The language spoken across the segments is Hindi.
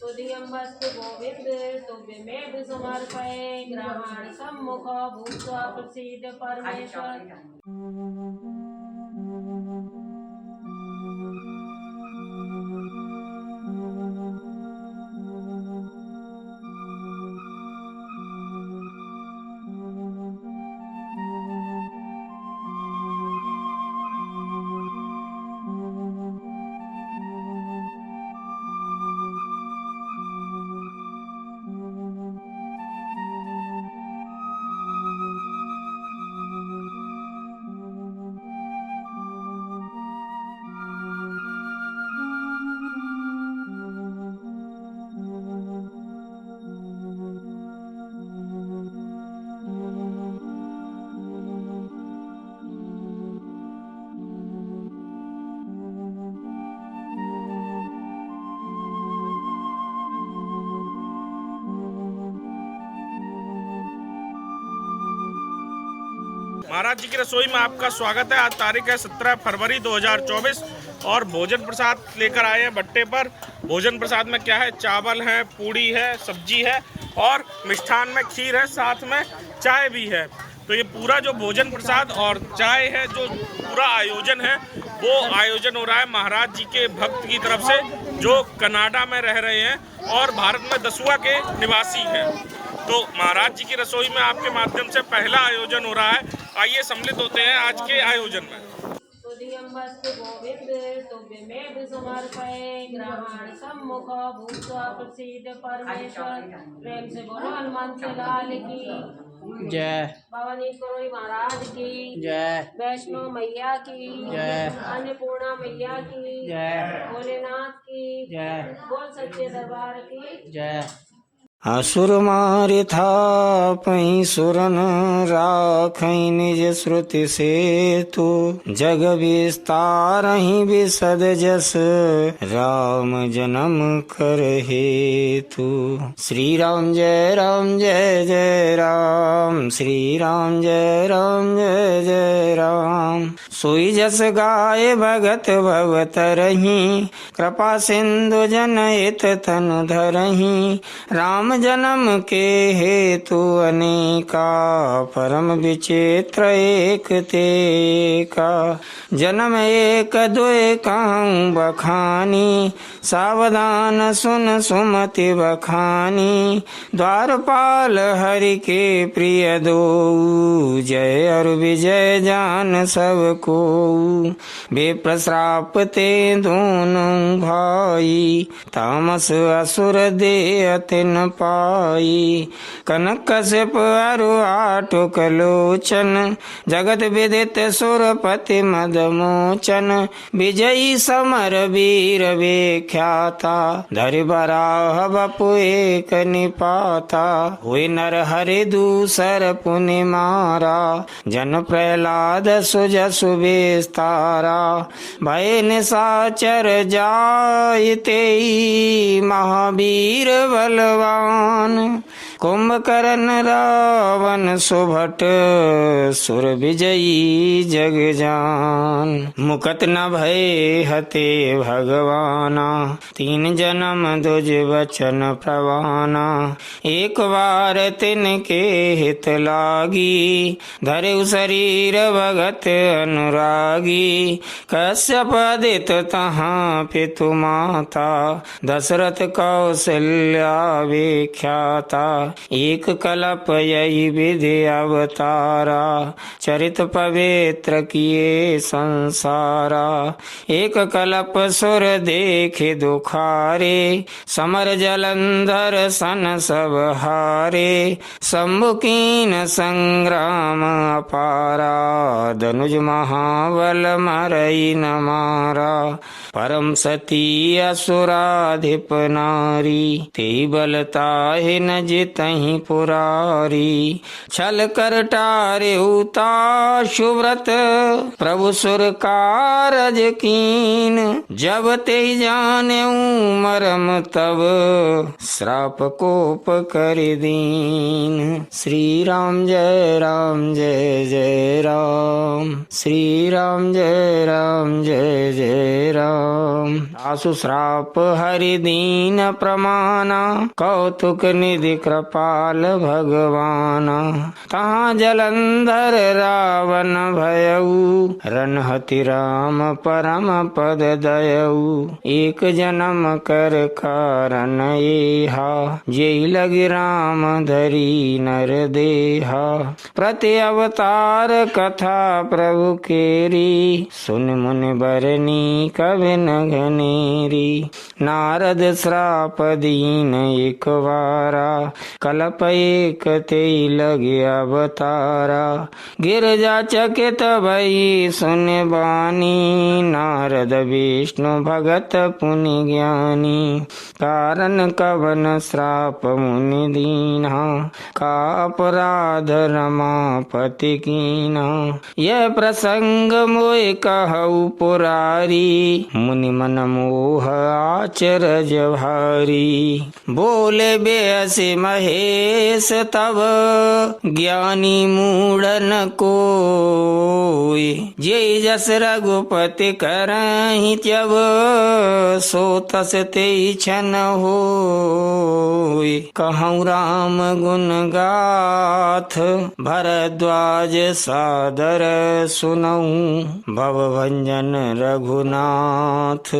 तुधियम्बस्तु गोविन्द तुभ्यमेव समर्पये ग्रहण सम्मुख भूत्वा प्रसीद परमेश्वर। महाराज जी की रसोई में आपका स्वागत है। आज तारीख है 17 फरवरी 2024 और भोजन प्रसाद लेकर आए हैं भट्टे पर। भोजन प्रसाद में क्या है, चावल है, पूड़ी है, सब्जी है और मिष्ठान में खीर है, साथ में चाय भी है। तो ये पूरा जो भोजन प्रसाद और चाय है, जो पूरा आयोजन है, वो आयोजन हो रहा है महाराज जी के भक्त की तरफ से, जो कनाडा में रह रहे हैं और भारत में दसुआ के निवासी हैं। तो महाराज जी की रसोई में आपके माध्यम से पहला आयोजन हो रहा है। आइए सम्मिलित होते हैं आज के आयोजन में। तुधियम्बस्तु गोविन्द तुभ्यमेव समर्पये ग्रहण सम्मुख भूत्वा प्रसीद परमेश्वर। प्रेम से बोलो हनुमान लाल की जय। भवानी करोई महाराज की जय। वैष्णो मैया की जय। अन्नपूर्णा मैया की जय। भोलेनाथ की जय। बोल सच्चे दरबार की जय। असुर मारि थापहि सुरन राखहि निज श्रुति सेतु जग विस्तारहि विशद जस राम जन्म कर हेतु। श्री राम जय जय राम, श्री राम जय जय राम। सोई जस गाय भगत भवतरहि कृपा सिंधु जनहित तनु धरहि। राम जन्म के हेतु अनेका परम विचित्र एक तेका। जन्म एक दुय कहूँ बखानी सावधान सुन सुमति बखानी। द्वारपाल हरि के प्रिय दो जय और विजय जान सबको। बेप्रश्राप ते दोनों भाई तामस असुर दे अतिन पाई। कनक कश्यप अरु आटुक लोचन जगत विदित सुरपति मदमोचन। विजयी समर वीर विख्याता धरि बराह बपु एक निपाता। हुए नर हरि दूसर पुनि मारा जन प्रहलाद सुजसु विस्तारा। भय निशाचर जायते महावीर बलवान। कुंभकर्ण रावण सुभट सुर विजयी जग जान। मुकत न भय हते भगवाना तीन जन्म दुज वचन प्रवाना। एक बार तिनके हित लागी धरे शरीर भगत अनुरागी। कश्यप आदित तहाँ पितु माता दशरथ कौशल्या विख्याता। एक कल्प यही विधि अवतारा चरित पवित्र किए संसारा। एक कल्प सुर देखे दुखारे समर जलंधर सन सब हारे। शंभुकीन संग्राम अपारा धनुज महाबल मरई न मारा। परम सती असुराधिप नारी ते बलता है न जित तहीं पुरारी। छल कर टारे उता शुव्रत प्रभु सुर कारज कीन। जब ते जाने मरम तब श्राप कोप कर दीन। श्री राम जय जय राम। श्री राम जय जय राम। आसु श्राप हरि दीन प्रमाना कौतुक निधि कृपाल भगवाना। तहाँ जलंधर रावण भयऊ रनहति राम परम पद दयऊ। एक जन्म कर कारण एहा जेहि लगी राम धरी नर देहा। प्रति अवतार कथा प्रभु केरी सुन मुनि बरनी कवि न घनेरी। नारद श्राप दीन एक वारा कल्प एक ते लगे अवतारा। गिरजा चकित भई सुन बानी नारद विष्णु भगत पुनि ज्ञानी। कारण कवन श्राप मुनि दीना का अपराध रमापति कीना। यह प्रसंग मोय कहु पुरारी मुनि मन मोह आचरज भारी। बोले बेअसि महेश तब ज्ञानी मूढ़न कोय। जे जस रघुपति करहि त्यब सो तस ते छन होय। कहूँ राम गुण गाथ भरद्वाज सादर सुनऊँ। भव भंजन रघुनाथ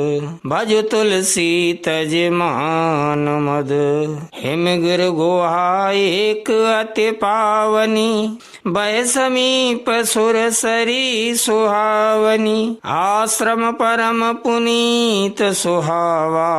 भज तुलसी तज मान मद। हिम गिर गुहा एक अति पावनी भय समीप सुर सरी सुहावनी। आश्रम परम पुनीत सुहावा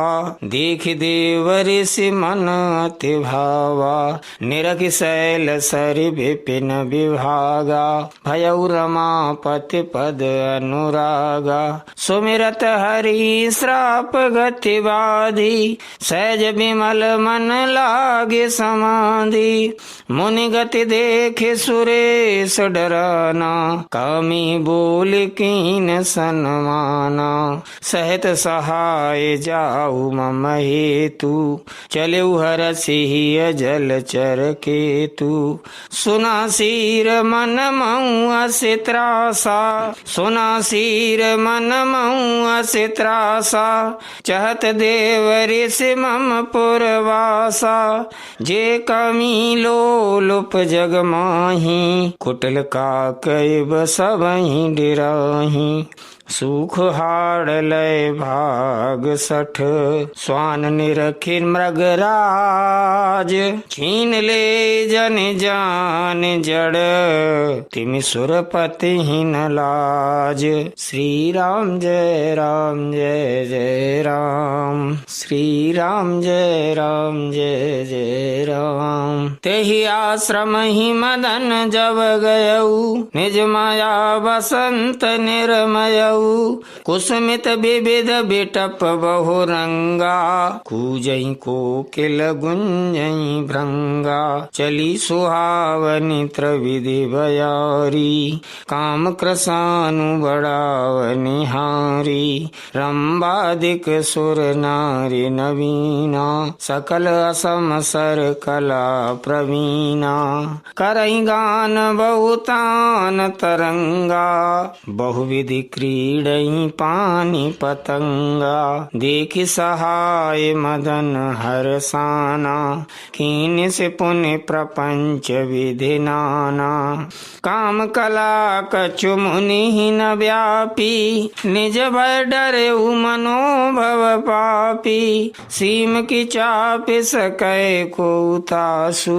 देख देव ऋषि मन अति भावा। निरख शैल सरि विपिन विभागा भयउ रमापति पद अनुरागा। सुमिरत हरि श्राप गति बाधी सहज विमल मन लागे समाधि। मुनि गति देखे सुरेश डराना कामी बोल कीन सन्माना। सहत सहाय जाऊ मम हेतु चलऊ हरसिहि जल चर केतु। सुना सिर मन मऊ असि त्रासा सुना सिर मन मऊ असि त्रासा। चहत देव ऋषि मम पुरवासा। जे कमी लोलुप जग माही कुटिल काकैब सबहि डिराही। सुख हाड़ लय भाग सठ स्वान निरखिन मृगराज। छीन ले जन जान जड़ तिमि सुरपति हिन लाज। श्री राम जय जय राम। श्री राम जय जय राम। तेहि आश्रम ही मदन जब गयऊ निज माया बसंत निर्मयऊ। कुसुमित विविध बिटप बहुरंगा कूजई कोकिल गुंजई भृंगा। चली सुहावनी त्रिविधि बयारी काम कृसानु बढ़ावनि हारी। रंबादिक सुर नारी नवीना सकल असम सर कला प्रवीणा। करई गान बहुतान तरंगा बहुविधि क्रीडई पानी पतंगा। देखि सहाय मदन हरसाना कीन से पुण्य प्रपंच विधि नाना। काम कला कछु मुनि न व्यापी निज भय डरे मनोभव पापी। सीम की चाप सकै को तासु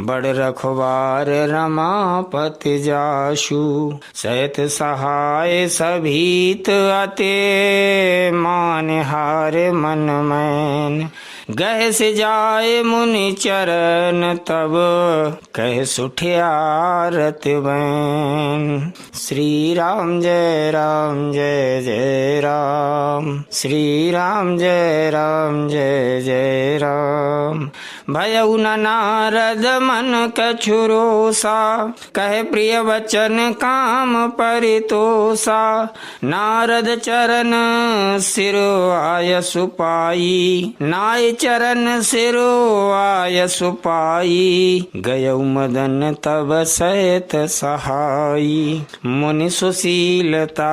बड़ रखवार रमापति जासु। सहित सहाय सभीत अते मान हार मन मैन गह से जाए मुनि चरण तब कह सुठिया रत बैन। श्री राम जय राम जय जय राम, श्री राम जय राम जय जय राम। भयउ न नारद मन कछु रोसा, कहे प्रिय वचन काम परितोषा। नारद चरण सिरो आय सुपाई, नाय चरण सिरो आय सुपाई। गयउ मदन तब सहित सहाई, मुनि सुशीलता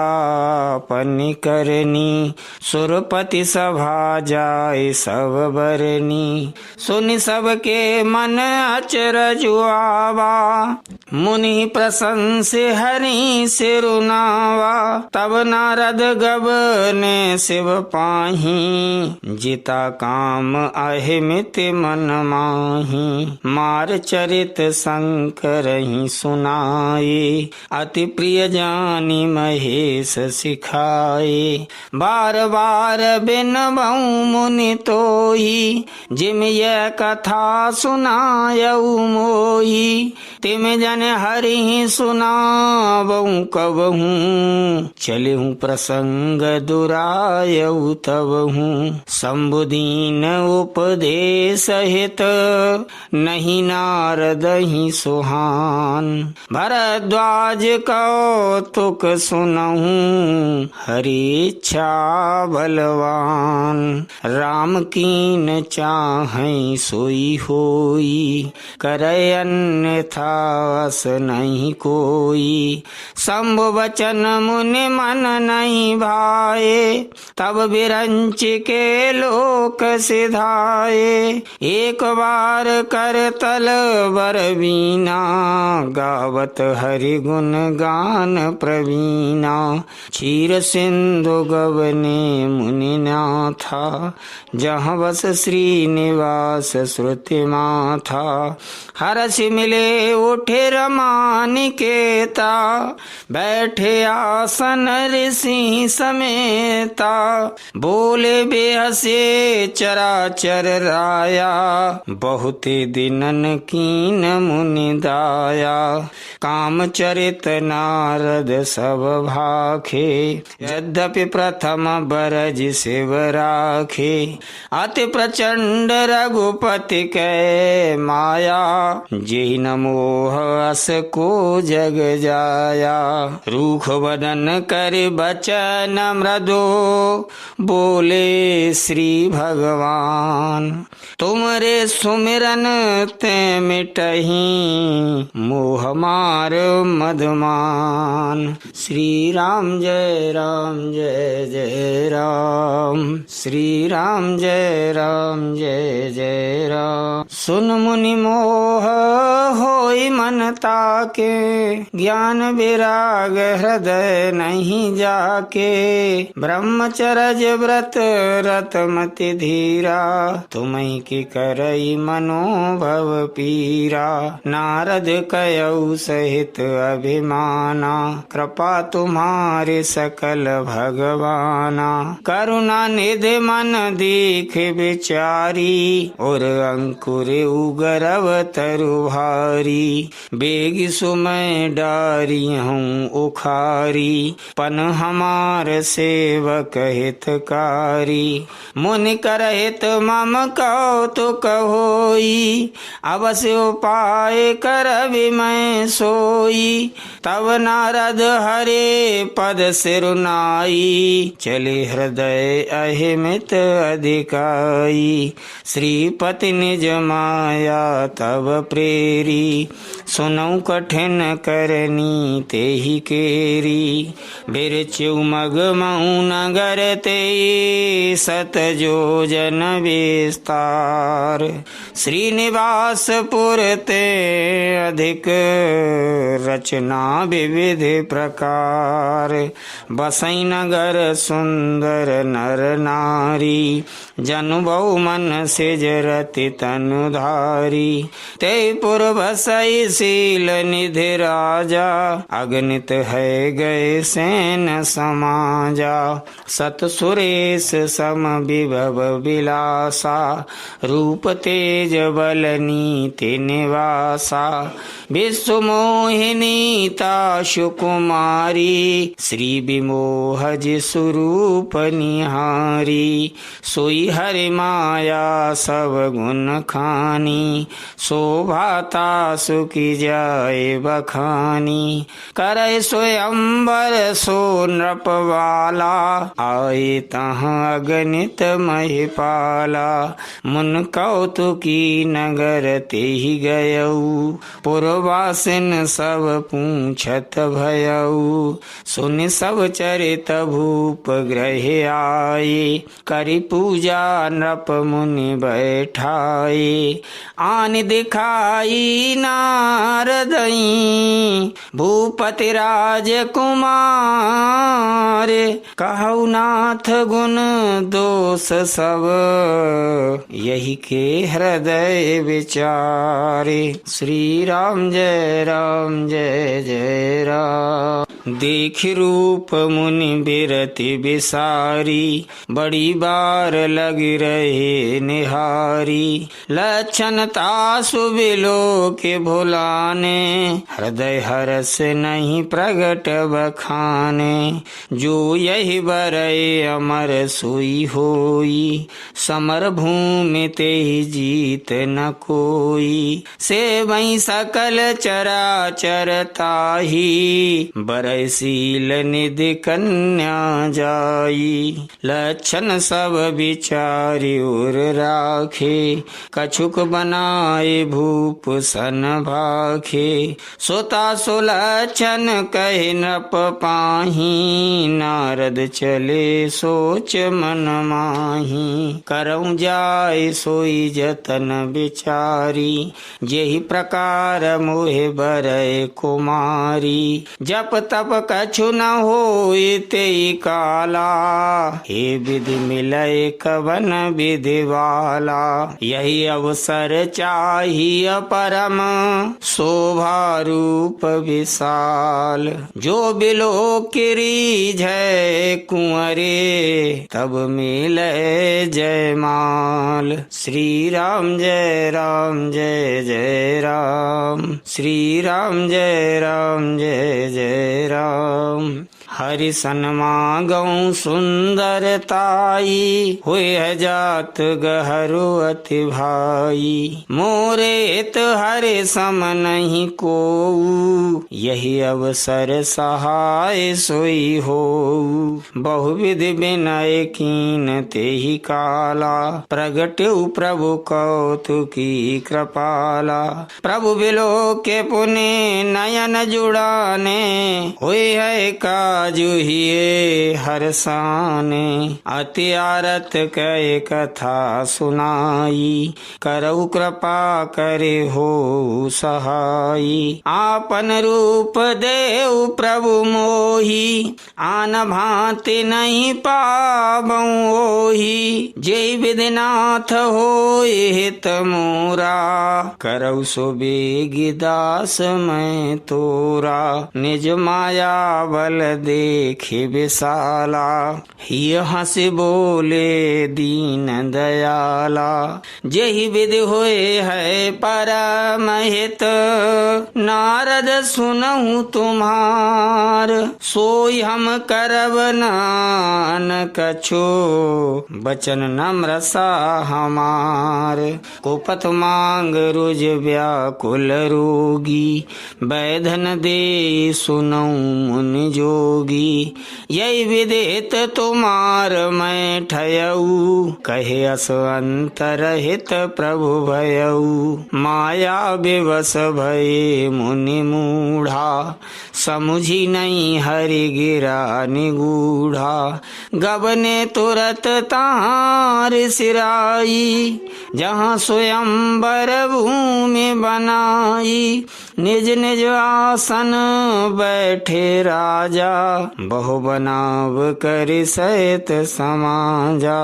पनि करनी। सुरपति सभा जाय सब बरनी, सुनि सबके मन अचरज आवा। मुनि प्रशंस हरि सिरुनावा, तब नारद गबने शिव पाही। जिता काम अहिमित मन माही, मार चरित शंकर ही सुनाए। अति प्रिय जानी महेश सिखाए, बार बार बिनबऊ मुनि तोही। जिम यह कथा सुनायऊ मोही, तिम जन हरि सुनावऊ कबहू। चलहूँ प्रसंग दुरायऊ तबहू, शंभुदीन उपदेश हित नहीं नारद ही सुहान। भरद्वाज कौतुक सुनहूँ हरि इच्छा बलवान। राम कीन चाहै सोई होई, करे अन्यथा अस नहीं कोई। शंभु वचन मुनि मन नहीं भाए, तब बिरंच के लोक सिधाए। एक बार कर तल बर बीना, गावत हरि गुण गान प्रवीणा। क्षीर सिंधु गवने मुनि नाथा, जहाँ बस श्रीनिवास श्रुति माथा। हरष मिले उठे रमानिकेता, बैठे आसन ऋषि समेता। बोले बेहसे चराचर राया, बहुत दिनन कीन मुनि दाया। काम चरित नारद सब भाखे, यद्यपि प्रथम बरज शिव राखे। अति प्रचंड रघुपति कै माया, जेहि न मोह अस को जग जाया। रूख वदन कर बचन मृदु, बोले श्री भगवान। तुमरे सुमिरन ते मिटहि, मोह मार मदमान। श्री राम जय जय राम, श्री राम जय जय राम। सुन मुनि मोह होई मन ताके, ज्ञान विराग हृदय नहीं जाके। ब्रह्मचर्य व्रत रतमति धीरा, तुम्हीं की करई मनोभव पीरा। नारद कयऊ सहित अभिमाना, कृपा तुम्हारे सकल भगवाना। करुणा निधि मन दीख विचारी, और अंकुर उगरव तरु भारी। बेग सुमय डारी हूँ उखारी, पन हमार सेवक हितकारी। मुनि करहित मम कौतुक होई, अवश्य उपाय करबि मैं सोई। तब नारद हरे पद सिरुनाई, चले हृदय अहिमित अधिकाई। श्रीपति निज माया तब प्रेरी, सुनौ कठिन करनी तेहि केरी। बिरचु मग मऊ नगर ते, सत जोजन विस्तार। श्रीनिवासपुर ते अधिक, रचना विविध प्रकार। बसई नगर सुंदर नर नारी, जनु बहु मन सिज रति तनुधारी। ते पुर बसई सी शील निधि राजा, अगणित है गए सैन समाजा। सत सुरेश सम विभव विलासा, रूप तेज बल नीति निवासा। विश्व मोहिनी ताशु कुमारी, श्री विमोहज स्वरूप निहारी। सोई हरि माया सब गुण खानी, शोभाता सुखी जाय बखानी। करे स्वयंवर सो नृपवाला, आए तहाँ अगणित महिपाला। मुन कौतुकी नगर तेहि गयऊ, पुरवासिन सब पूछत भयऊ। सुन सब चरित भूप ग्रह आए, करि पूजा नृप मुनि बैठाए। आन दिखाई नारदई, भूपति राजकुमार। कहु नाथ गुण दोष सब, यही के हृदय विचारे। श्री राम जय राम जय जय राम। देख रूप मुनि बिरति बिसारी, बड़ी बार लग रहे निहारी। लक्षण तासु बिलो के भुलाने, हृदय हरस नहीं प्रगट बखाने। जो यही बरय अमर सोई होई, समर भूमि ते जीत न कोई। से वही सकल चराचर ताही, बरय शील निधि कन्या जाई। लक्षण सब विचारि उर राखे, कछुक बनाए भूप सन भाखे। सोता सुलक्षण कहे नृप पाही, नारद चले सोच मन माही। करऊं जाय सोई जतन विचारी, जेहि प्रकार मोहे बरय कुमारी। जप तप कछु न होय तेई काला, हे विधि मिलय कवन विधि वाला। यही अवसर चाहिए परम, शोभा रूप विशाल। जो बिलो किरीज है कुंवरे, तब मिले जयमाल। श्री राम जय राम जय जय राम। श्री राम जय राम जय जय राम। हरि सन्मागौ सुंदरताई, हुए जात गहरु अति भाई। मोरेत हरि सम नहीं कोऊ, यही अवसर सहाय सोई होऊ। बहुविधि विनय कीन तेहि काला, प्रगट्यु प्रभु कौतुकी कृपाला। प्रभु बिलो के पुने नयन जुड़ाने, हुए है काजुहिए हरसाने। अति आरत कहे कथा सुनाई, करऊ कृपा करे हो सहाई। आपन रूप देव प्रभु मोही, आन भांति नहीं पाबऊ ओही। जय विधिनाथ होय हित मोरा, करऊ सो बेगी दास मैं तोरा। निज माया बल देखे विशाला, हिय हंसी बोले दीन दयाला। जेहि विधि होए है परम हित, नारद सुनहु तुम्हार। सोई हम करब नान कछो, बचन नम्र सा हमार। कुपथ मांग रुज व्याकुल रोगी, बैधन दे सुनऊ मुनि जोगी। यही विदित तुम्हार मैं ठयऊ, कहे अस अंतर हित प्रभु भयऊ। माया विवश भये मुनि मूढ़ा, समुझी नहीं हरि गिरा निगूढ़ा। गबने तुरत तार सिराई, जहाँ स्वयंवर भूमि बनाई। निज निज आसन बैठे राजा, बहु बनाव कर सहित समाजा।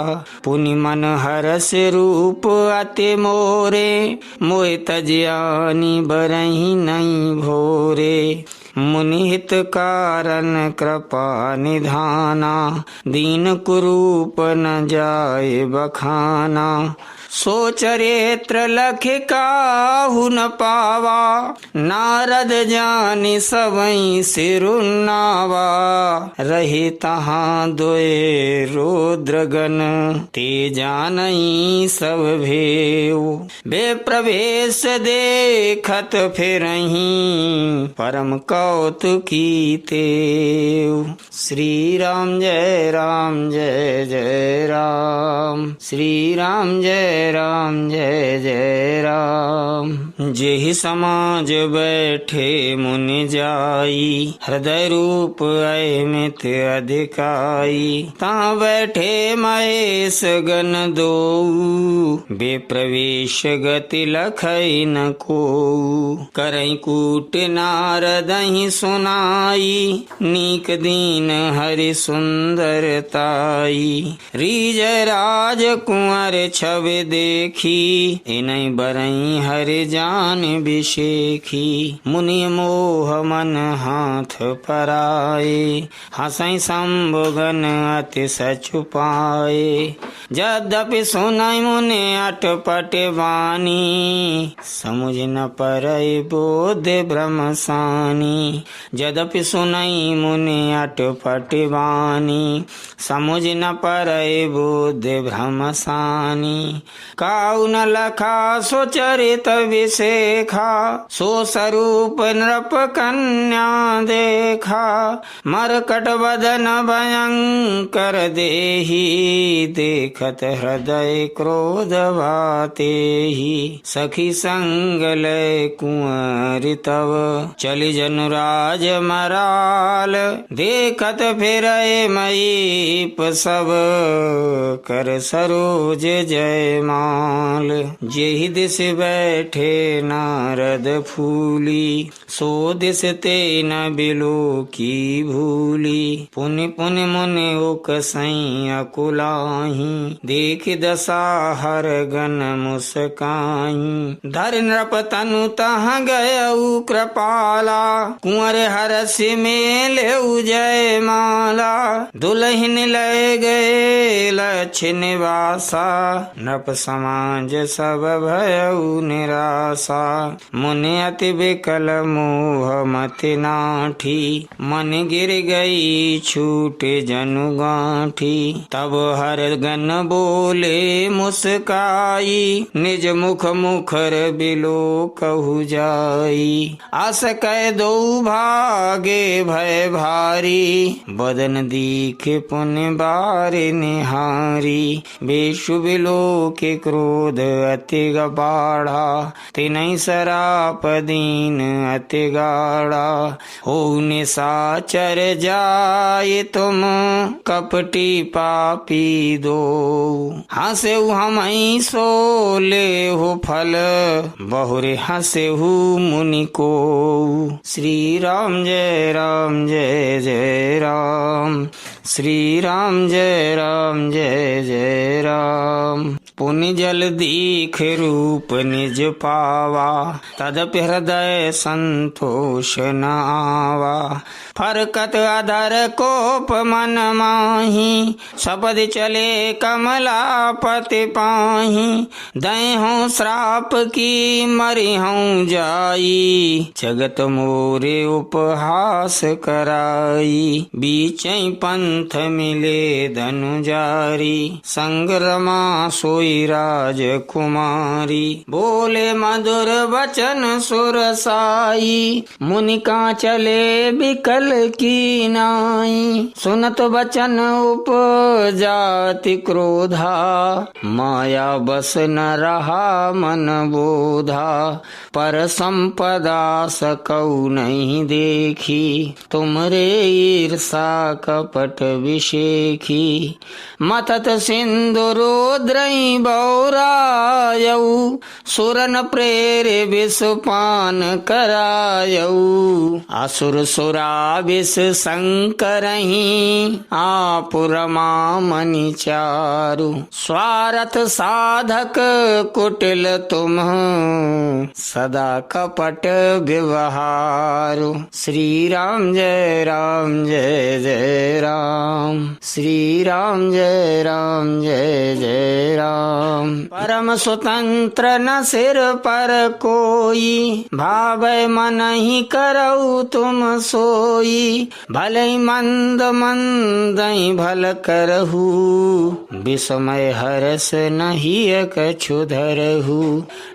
पुनि मन हरस रूप अति मोरे, मोहि तजियानी बरहि नहीं भोरे। मुनि हित कारण कृपा निधाना, दीन कुरूप न जाय बखाना। सो चरित्र लख काहू न पावा, नारद जानि सबई सिरुन्नावा। रहे तहाँ दोए रुद्रगण, ते जानई सब भेव। बे प्रवेश देखत फिरहीं, परम कौतुकी तेव। श्री राम जय राम जय जय राम, श्री राम जय राम जय जय राम। जेहि समाज बैठे मुनि जाई, हृदय रूप अमित अधिकाई। ता बैठे महेश गण दोऊ, बेप्रवेश गति लखई न कोऊ। करई कूट नारदहि सुनाई, नीक दीन हरि सुंदरताई। रीजय राज कुंवर छवि देखी, इनहि बरई हरि जान बिशेखी। मुनि मोह मन हाथ पराए, हंसई शंभुगन अति सचु पाए। यद्यपि सुनई मुनि अटपट वाणी, समुझ न परई बोध ब्रह्म सानी। यद्यपि सुनई मुनि अटपट वाणी, समुझ न परई बोध ब्रह्म सानी। काऊ न लखा सो चरित विशेखा, सो स्वरूप नृप कन्या देखा। मरकट बदन भयंकर देहि, देखत हृदय क्रोध वातेहि। सखी संग लय कुंवर तव, चलि जनुराज मराल। देखत फिरय मयीप सब, कर सरोज जयमाल। जेहि दिस बैठे नारद फूली, सो दिस ते न बिलो की भूली। पुनि पुनि मुनि उकसई अकुलाही, देख दशा हर गण मुस्काई। धर नृप तनु तहाँ गयऊ कृपाला, कुंवर हरस मेलेऊ जयमाला। दुलहिन लय गए लक्ष्य निवासा, नृप समाज सब भयऊ निराशा। मुनि अति विकल मोह मति नाठी, मन गिर गई छूटे जनु गांठी। तब हर गण बोले मुस्काई, निज मुख मुखर बिलो कहु जाई। आस कै दो भागे भय भारी, बदन दीखे पुनि बारे निहारी। बेशु बिलो के क्रोध अति गबाढ़ा, तिनहि सराप दीन अति गाढ़ा। हो निशाचर जाय तुम, कपटी पापी दो। हंसेहु हमहि सो लेहु फल, बहुरे हंसेहु मुनि को। श्री राम जय राम जय जय राम, श्री राम जय राम जय जय राम। पुनि जल दीख रूप निज पावा, तदपि हृदय संतोष न आवा। फरकत अधर कोप मन माही, सपदि चले कमलापति पाही। दयहूँ श्राप की मरिहूँ जाई, जगत मोरे उपहास कराई। बीचै पंथ मिले धनुजारी, संग्रमा सोई राजकुमारी। बोले मधुर वचन सुरसाई, मुनि का चले बिकल की नाई। सुनत वचन उपजाति क्रोधा, माया बस न रहा मन बोधा। पर संपदा सकौ नहीं देखी, तुमरे ईर्षा कपट विशेखी मतत सिंधुरुद्रई बौरायऊ सुरन प्रेरे विषपान करायऊ असुर सुरा विष संकरही आपुरमा मनि चारु स्वार्थ साधक कुटिल तुम सदा कपट व्यवहारु। श्री राम जय जय राम, श्री राम जय जय राम। परम स्वतंत्र न सिर पर कोई भावै मन ही करऊ तुम सोई भले मंद मंदई भल करहु विस्मय हरस नहीं कछु धरहु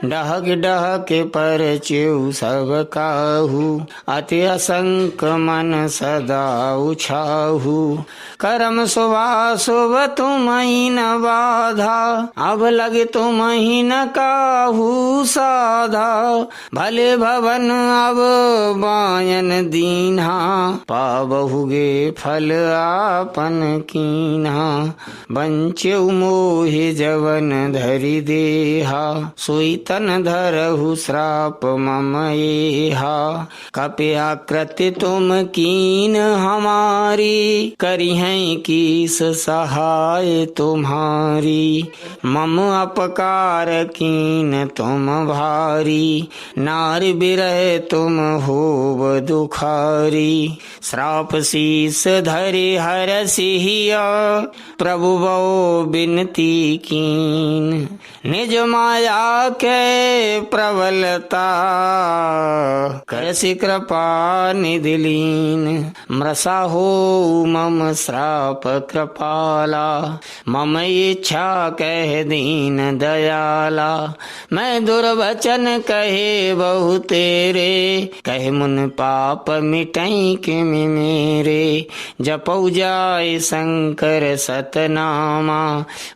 डहक डहक पर च्यू सब काहू अति असंक मन सदा उछाहू करम शुभ तुम ही न बाधा अब लगे तुम ही न काहू साधा भले भवन अब बायन दीन्हा पाबहुगे फल आपन कीन्हा बंचेउ मोहि जवन धरि देहा सोई तन धरहु श्राप मम एहा कपि आकृति तुम कीन हमारी करी हैं कीस सहाय तुम्हारी मम अपकार कीन तुम भारी नारी बिरह तुम होव दुखारी श्राप शीस धरि हर सिहिया प्रभु बो बिनती कीन निज माया के प्रबलता करसि कृपा निधिलीन मृषा हो मम श्राप कृपाला मम इच्छा कह दीन दयाला मैं दुर्वचन कहे बहु तेरे कहे मुन पाप मिटई के मेरे जपौ जाय शंकर सतनामा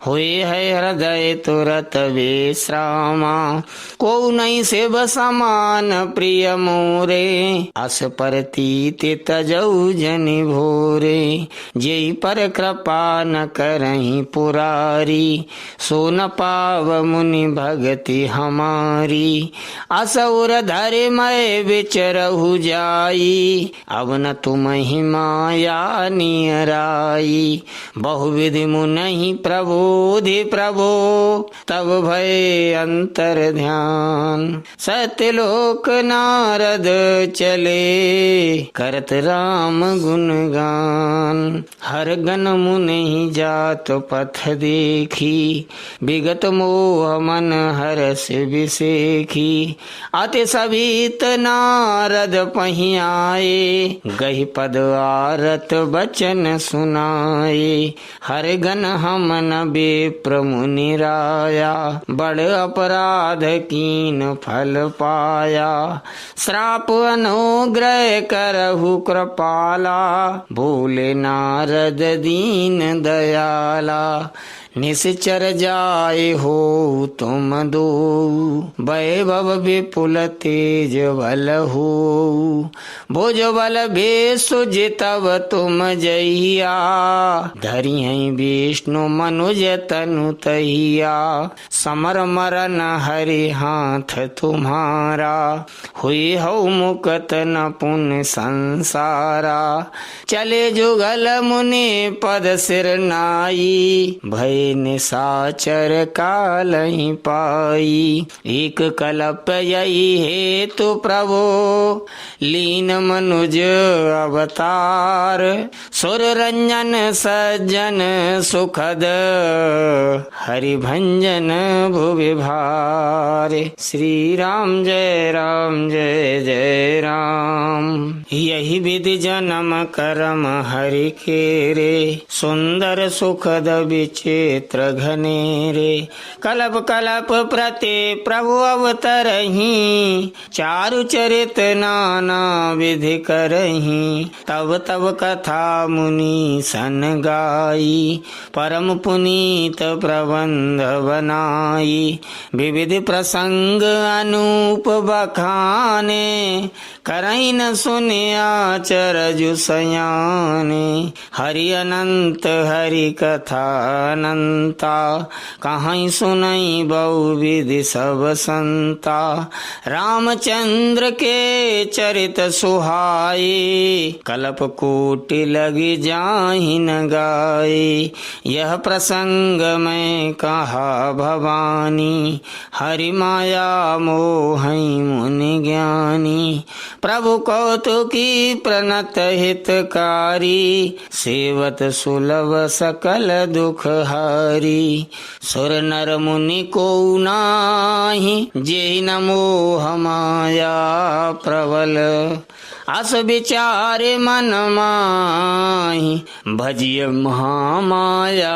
हुए है हृदय तुरत विश्रामा को नहीं सेव समान प्रिय मोरे अस परतीत तजौ जनि भोरे जेहि पर कृपा न करहि पुरारी सो न पाव मुनि भगति हमारी असुर धरे मैं विचरहु जाई अब न तुम ही माया नियराई बहुविधि मुनि प्रबोधि प्रभो तब भय अंतर ध्यान सत्यलोक नारद चले करत राम गुणगान हर गण मुनि जात पथ देखी विगत मोह मन हरस विसेखी अति सभीत नारद पहि आए गहि पद आरत बचन सुनाए हर गण हम न विप्र मुनि राया बड़ अपराध कीन फल पाया श्राप अनुग्रह करहु कृपाला भूले नारद दीन दयाला निश्चर जाए हो तुम दो वैभव विपुल तेज बल हो भुज बल भेषु जितव तुम जहिया धरि हैं विष्णु मनुज तनु तहिया समर मरन हरि हाथ तुम्हारा हुई हो मुकत न पुण्य संसारा चले जुगल मुनि पद सिर नाई भय निशाचर काल ही पाई एक कल्प यही हेतु प्रभो लीन मनुज अवतार सुर रंजन सज्जन सुखद हरि भंजन भुवि भार। श्री राम जय जय राम। यही विधि जन्म कर्म हरि के रे सुंदर सुखद विचे क्षेत्र घनेरे। कलप कलप प्रति प्रभु अवतरही, चारु चरित नाना विधि करही। तब तब कथा मुनि सन गाई, परम पुनीत प्रबंध बनाई। विविध प्रसंग अनूप बखाने, करई न सुनिया चरजु सयाने। हरि अनंत हरि कथा अनंता, कहीं सुनई बहुविधि सब संता। रामचंद्र के चरित सुहाए, कल्प कोटि लगी जाहि न गाए। यह प्रसंग मैं कहा भवानी, हरि माया मोहई मुनि ज्ञानी। प्रभु कौतुकी प्रणत हितकारी, सेवत सुलभ सकल दुख हारी। सुर नर मुनि को नाही, जेहि न मोह माया प्रबल। अस विचारे मन माहि, भजिय महामाया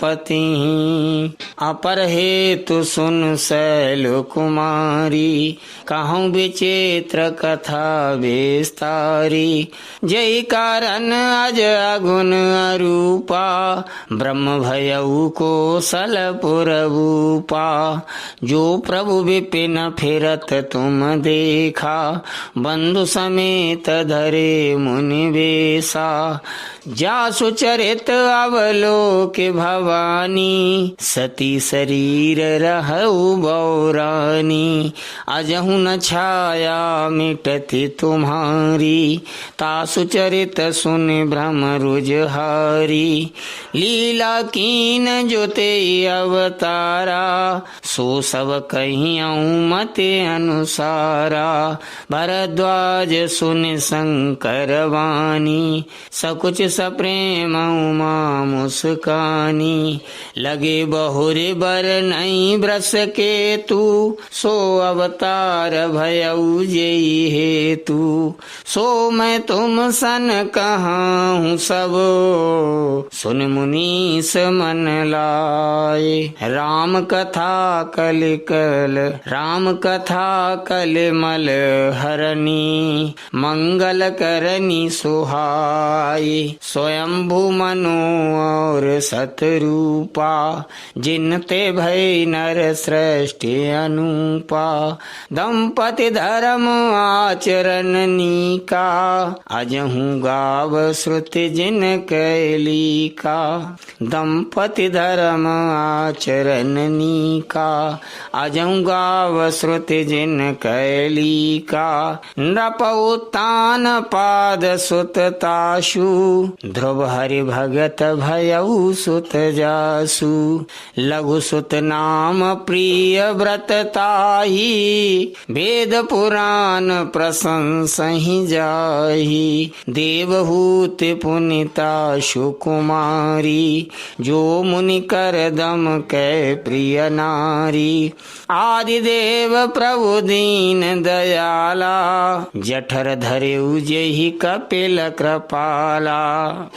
पति। अपर हेतु सुन शैल कुमारी, कहूँ विचित्र कथा विस्तारी। जय कारण अज अगुन अरूपा, ब्रह्म भयउ कोसलपुर भूपा। जो प्रभु विपिन फिरत तुम देखा, बंधु समेत धरे मुनि वेसा। जासु चरित अवलोक भवानी, सती शरीर रहु बौरानी। अजहु न छाया मिटति तुम्हारी, तासु चरित सुन भ्रम रुजहारी। लीला कीन जो ते अवतारा, सो सब कहियऊँ मते अनुसारा। भरद्वाज सुन शंकर वाणी, सकुच सप्रेम उमा मुस्कानी। लगे बहुरे बर नई ब्रस के तू, सो अवतार भयउ जेहि हेतु। सो मैं तुम सन कहाऊँ सब, सुन मुनीस मन लाए। राम कथा कलिकल, राम कथा कलिमल हरनी। मंगल करनी सुहाई, स्वयंभू मनु और सतरूपा। जिनते भय नर सृष्टि अनुपा, दंपति धर्म आचरण नीका। अजहू गाव श्रुति जिन कैली का, दंपति धर्म आचरण नीका। अजहू गाव श्रुति जिन कैली का। नृप उत्तान पाद सुत ताशु, ध्रुव हरि भगत भयउ सुत जासु। लघु सुत नाम प्रिय व्रत ताही, वेद पुराण प्रशंसहि जाहि। देवहूति पुनिता सुकुमारी, जो मुनि कर दम कै प्रिय नारी। आदिदेव प्रभु दीन दयाला, जठर धरेउ जेहि कपिल कृपाला।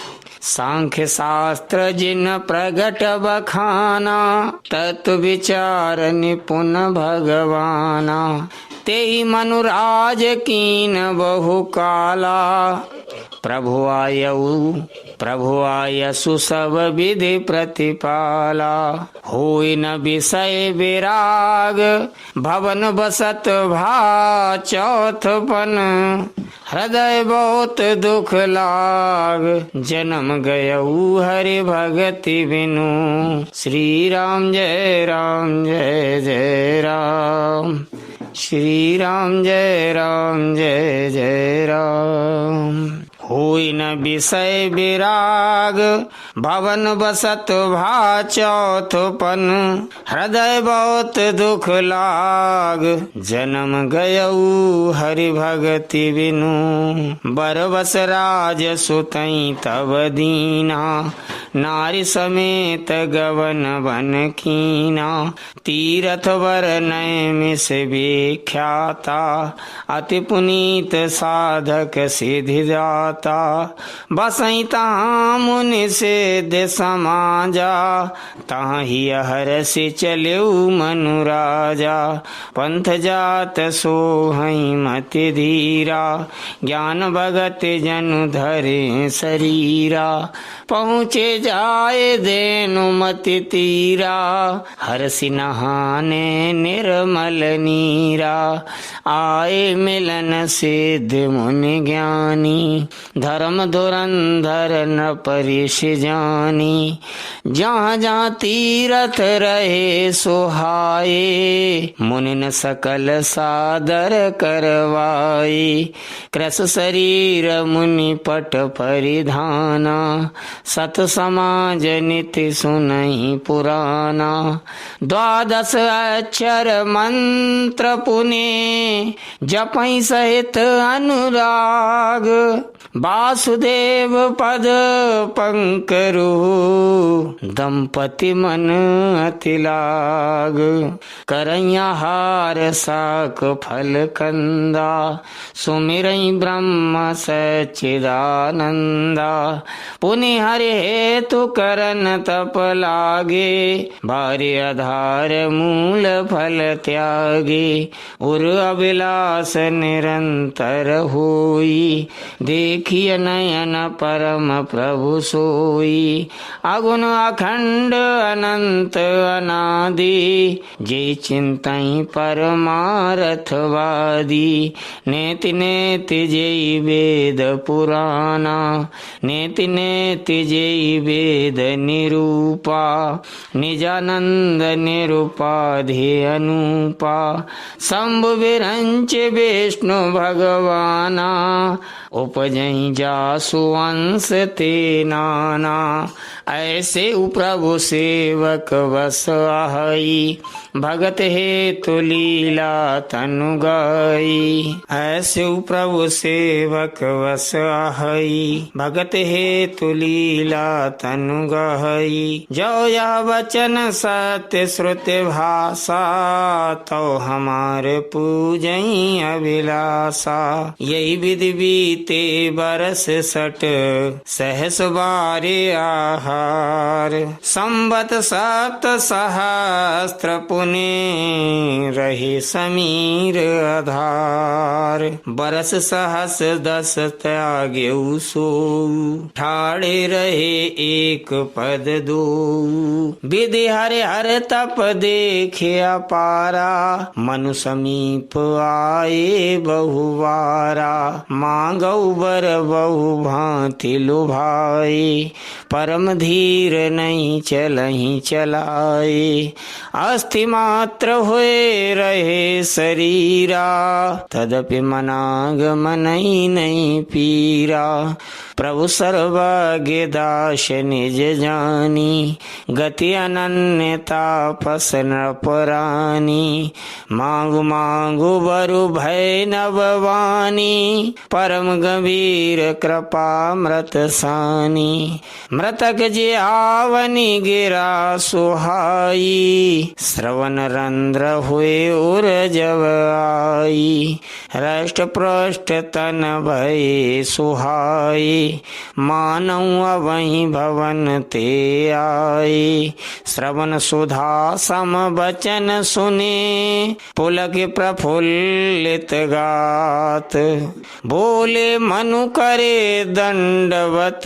सांख्य शास्त्र जिन प्रगट बखाना, तत्व विचार निपुण भगवाना। तेहि मनुराज कीन बहु काला, प्रभु आयसु सब विधि प्रतिपाला। होई न विषय विराग, भवन बसत भा चौथपन। हृदय बहुत दुख लाग, जन्म गयऊ हरि भगति बिनु। श्री राम जय राम जय जय राम, श्री राम जय राम जय जय राम। होई न विषय विराग, भवन बसत भा चौथपन। हृदय बहुत दुख लाग, जन्म गयऊ हरि भगति बिनु। बरबस राज सुतई तब दीना, नारी समेत गवन बन कीना, तीरथ वर नैमिष विख्याता, अति पुनीत साधक सिद्धि दाता, बसई तहाँ मुनि सिद्ध समाजा, तहाँ ही हरसि चलेउ मनु राजा, पंथ जात सोहई मति धीरा, ज्ञान भगत जनु धरे शरीरा, पहुँचे जाए देनु मति तीरा, हरसि नहाने निर्मल नीरा, आए मिलन सिद्ध मुनि ज्ञानी, धर्म धुरंधर न परिश जानी, जहाँ जहाँ तीरथ रहे सोहाए, मुनि न सकल सादर करवाए, कृस शरीर मुनि पट परिधाना, सत समाज निति सुनहि पुराना, द्वादश अक्षर मंत्र पुने, जपई सहित अनुराग, वासुदेव पद पंकरु, दंपति मन अति लाग, करैया हार साक फल कंदा, सुमिरई ब्रह्म सच्चिदानंदा, पुनि हरि हेतु करन तप लागे, भारी आधार मूल फल त्यागे, उर अभिलाष निरंतर होई, देखिए नयन परम प्रभु सोई, अगुण अखंड अनंत अनादि, जे चिंतई परमार्थवादी, नेति नेति जेई वेद पुराना, नेति नेति जेई वेद निरूपा, निजानंद निरुपाधि अनुपा, शंभु विरंच विष्णु भगवाना, उपजई जासु अंश ते नाना, ऐसे प्रभु सेवक बस आहई, भगत हेतु लीला तनु गाई, ऐसे प्रभु सेवक बस आहई, भगत हेतु लीला तनु गाई, जो यह वचन सत्य श्रुति भाषा, तो हमारे पूजई अभिलाषा, यही विधि बीते बरस सट, सहस बारे आहार, संवत सप्त सहस्त्र पुने, रहे समीर आधार, बरस सहस दस त्याग्यउ सो, ठाड़े रहे एक पद दो, विधि हरे हर तप देखे अपारा, मनु समीप आए बहुवारा, मांगऊ बर बहु भांति लुभाए, परम धीर नहीं चलहि चलाए, अस्थि मात्र हुए रहे शरीरा, तदपि मनाग मनई नहीं पीरा, प्रभु सर्वज्ञ दास निज जानी, गति अनन्य तापस नृपरानी, मांगु मांगु बरु भय नभवानी, परम गंभीर कृपा मृत सानी, मृतक जे आवनी गिरा सुहाई, श्रवण रंध्र हुए उर जब आई, हृष्ट पृष्ठ तन भय सुहाई, मानव वही भवन ते आए, श्रवण सुधा सम बचन सुने, पुलक प्रफुल्लित गात, बोले मनु करे दंडवत,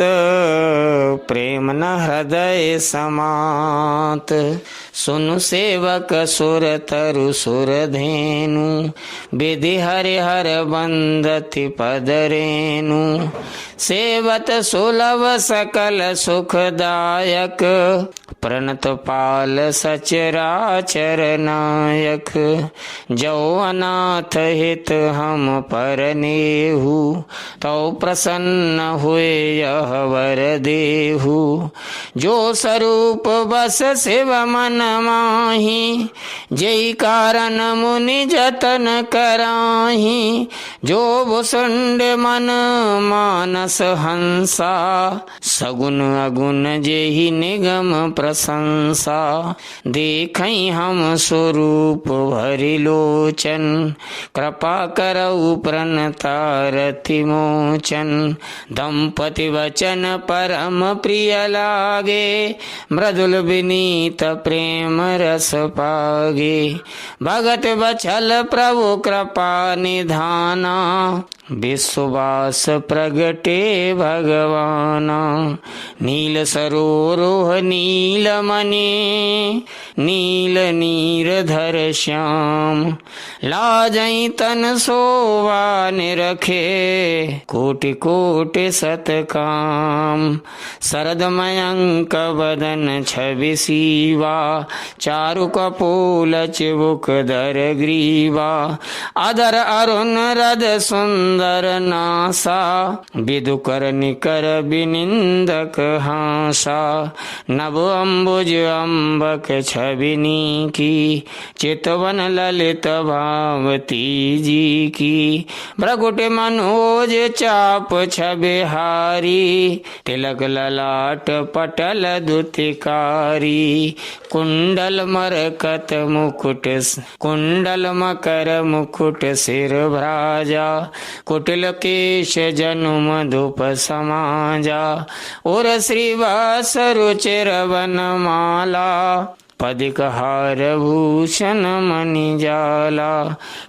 प्रेम न हृदय समात, सुनु सेवक सुर तरु सुर धेनु, विधि हरि हर बंदति पद रेनु, सेवत सुलभ सकल सुखदायक, प्रणत पाल सचराचर नायक। जो अनाथ हित हम परनेहु, तो प्रसन्न हुए यह वर देहु। जो स्वरूप बस शिव मन माही, जय कारण मुनि जतन कराही। जो भुसुंड मन मानस हंसा, सगुन अगुण जेहि निगम प्रशंसा। देखई हम स्वरूप भरि लोचन, कृपा करऊ प्रणतारति मोचन। दंपति वचन परम प्रिय लागे, मृदुल विनीत प्रेम रस पागे। भगत बचल प्रभु कृपा निधाना, विश्वास प्रगटे भगवाना। नील सरोरोह नील मणि, नील नीरधर श्याम। लाजई तन शोभा निरखे, कोटि कोटि सतकाम। शरद मयंक बदन छवि सीवा, चारु कपोल चिबुक धर ग्रीवा। अधर अरुण रद सुंदर नासा, विदु कर निकर बिनिंदक हासा। नभ अम्बुज अम्बक छबिनी की, चितवन ललित भावती जी की। भ्रगुट मनोज चाप छबिहारी, तिलक ललाट पटल दुतिकारी। कुंडल मरकत मुकुट, कुंडल मकर मुकुट सिर भ्राजा। कुटिल केश जनु मधुप समाजा, और श्रीवास रुचिर वनमाला। पदिक हार भूषण मणि जाला,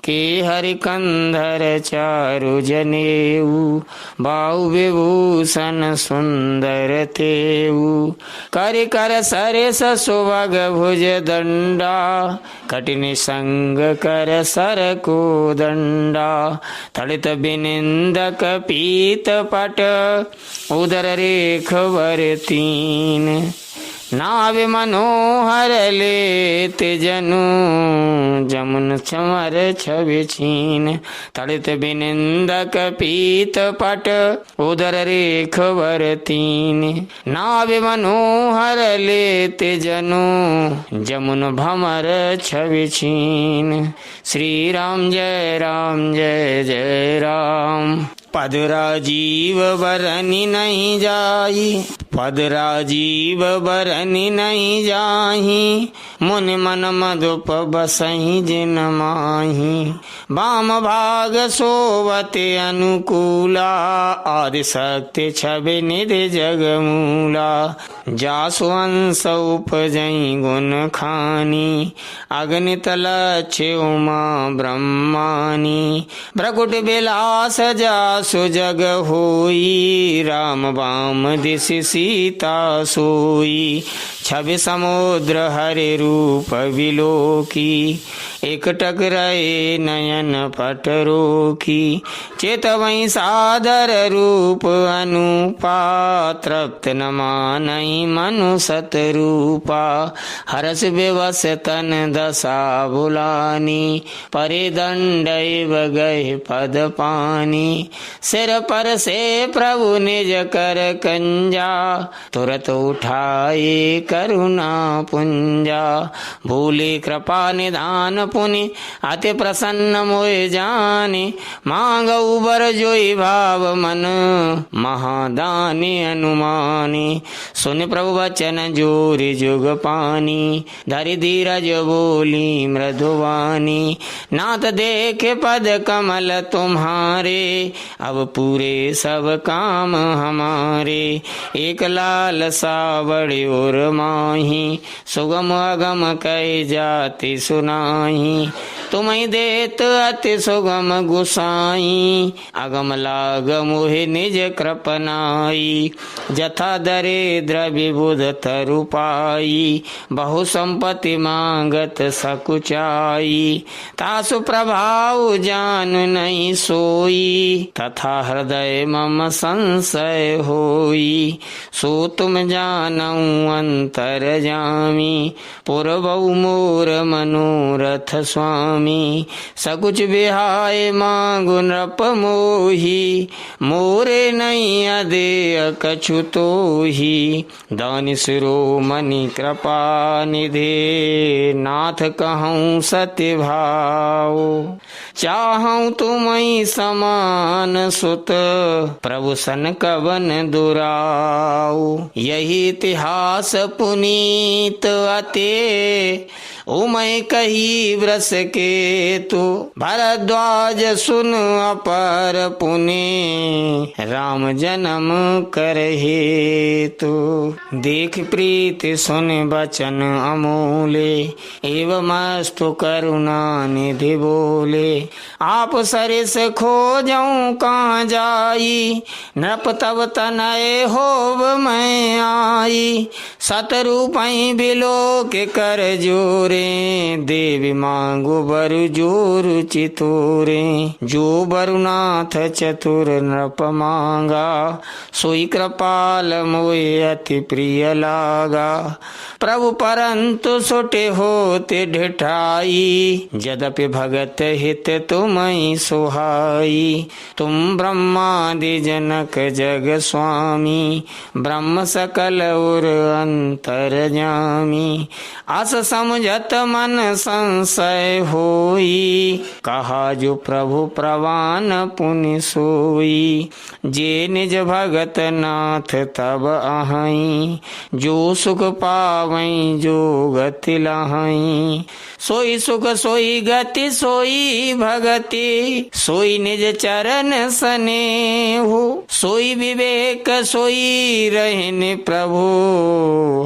के हरि कंधर चारु जनेऊ। बाहु विभूषण सुंदर तेऊ, कर कर सरेस सुभग भुज दंडा। कठिन संग कर सर को दंडा, तड़ित बिनिंदक पीत पट। उदर रेख वर तीन, नाव मनोहर लेत जनु। जमुन चमर छवि छीन, तड़ित बिनिंदक पीत पट। उदर रेख वर तीन, नाव मनोहर लेत जनु। जमुन भमर छवि छीन। श्री राम जय राम जय जय राम। पद राजीव बरनि नहीं जाई, पद राजीव बरनि नहीं जाही। मुनि मन मधुप बसहि जिन माही। वाम भाग सोवते अनुकूला, आदि शक्ति छवि निधि जगमूला। जासु अंश उपजई गुण खानी, अगणित लक्ष्य उमा ब्रह्मानी। भ्रकुट विलास जासु जग होई, राम वाम दिश सीता सोई। छवि समुद्र हरि रूप विलोकी, एक टकराए नयन पटरो की। चेतवई सादर रूप अनुपा, तृप्त न मानई मनु सत रूपा। हरस विवश तन दशा बुलानी, परे दंड गए पद पानी। सिर पर से प्रभु निज कर कंजा, तुरत उठाए करुणा पुंजा। भूले कृपा निधान पुनि, अति प्रसन्न मोहि जाने। मांग उबर जोई भाव मन, महादानी अनुमानी। सुन प्रभु वचन जोरि जुग पानी, धरि धीरज बोली मृदुवानी। नाथ देखे पद कमल तुम्हारे, अब पूरे सब काम हमारे। एक लाल सावड़ी और माही, सुगम अगम कह जाति सुनाही। तुम्हें देत अति सुगम गुसाई, अगम लाग मोहि निज कृपनाई। जथा दरिद्र विबुध तरु पाई, बहु संपत्ति मांगत सकुचाई। तासु प्रभाव जान नहीं सोई, तथा हृदय मम संशय होई। सो तुम जानऊ अंतर जामी, पुरबऊ मोर मनोरथ स्वामी। सकुच बिहाय मांगु नृप मोही, मोरे नहीं अदेय कछु तोही। दानि शिरोमणि कृपा निधे, नाथ कहूँ सत्य भाव। चाहूँ तुम्हीं समान सुत, प्रभु सन कवन दुराऊ। यही इतिहास पुनीत अते, उमय कही व्रस के तु। भरद्वाज सुन अपर पुने, राम जन्म करहे तु। देख प्रीति सुन बचन अमूले, एवमस्तु करुणा निधि बोले। आप सरिस खोजऊं कहाँ जाई, नृप तब तनय होव मैं आई। सतरूपई बिलो के कर जोरे, देवी मांगो बरु जोरु चितोरे। जो बरुनाथ चतुर नृप मांगा, सोई कृपाल मोय अति प्रिय लागा। प्रभु परंतु सुटे होते ढिठाई, यद्यपि भगत हित तुम्हीं सुहाई। तुम ब्रह्मादि जनक जग स्वामी, ब्रह्म सकल उर अंतर जामी। अस समझत मन संशय होई, कहा जो प्रभु प्रवान पुनि सोई। जे निज भगत नाथ तब आहई, जो सुख पावई जो गति लहाई। सोई सुख सोई गति सोई भगति, सोई निज चरण स्नेहु। सोई विवेक सोई रहने प्रभु,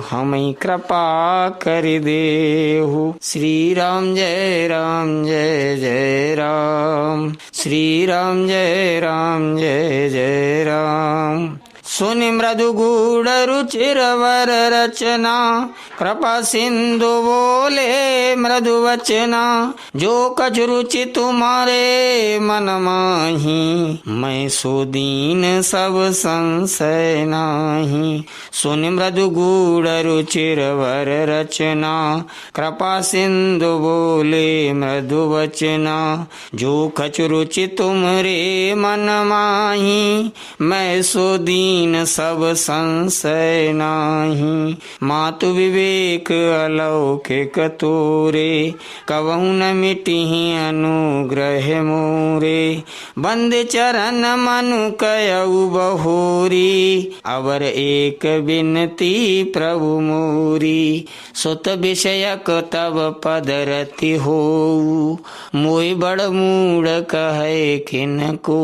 हमें कृपा कर देहु। श्री राम जय राम जय जय राम, श्री राम जय राम जय जय राम। सुनि मृदु गूढ़ रुचिर वर रचना, कृपा सिंधु बोले मृदु वचना। जो कछ रुचि तुम्हारे मन माही, मैं सो दीन सब संशय नाही। सुनि मृदु गूढ़ रुचिर वर रचना, कृपा सिंधु बोले मृदु वचना। जो कछ रुचि तुमरे मन माही, मैं सो दीन सब संशय नाही। मातु विवेक अलौकिक तोरे, कबहु न मिटिहि अनुग्रह मोरे। बंद चरण मनु कयउ बहोरी, अवर एक बिनती प्रभु मोरी। सुत विषयक तब पद रति होऊ, मोहि बड़ मूढ़ कहे किन को।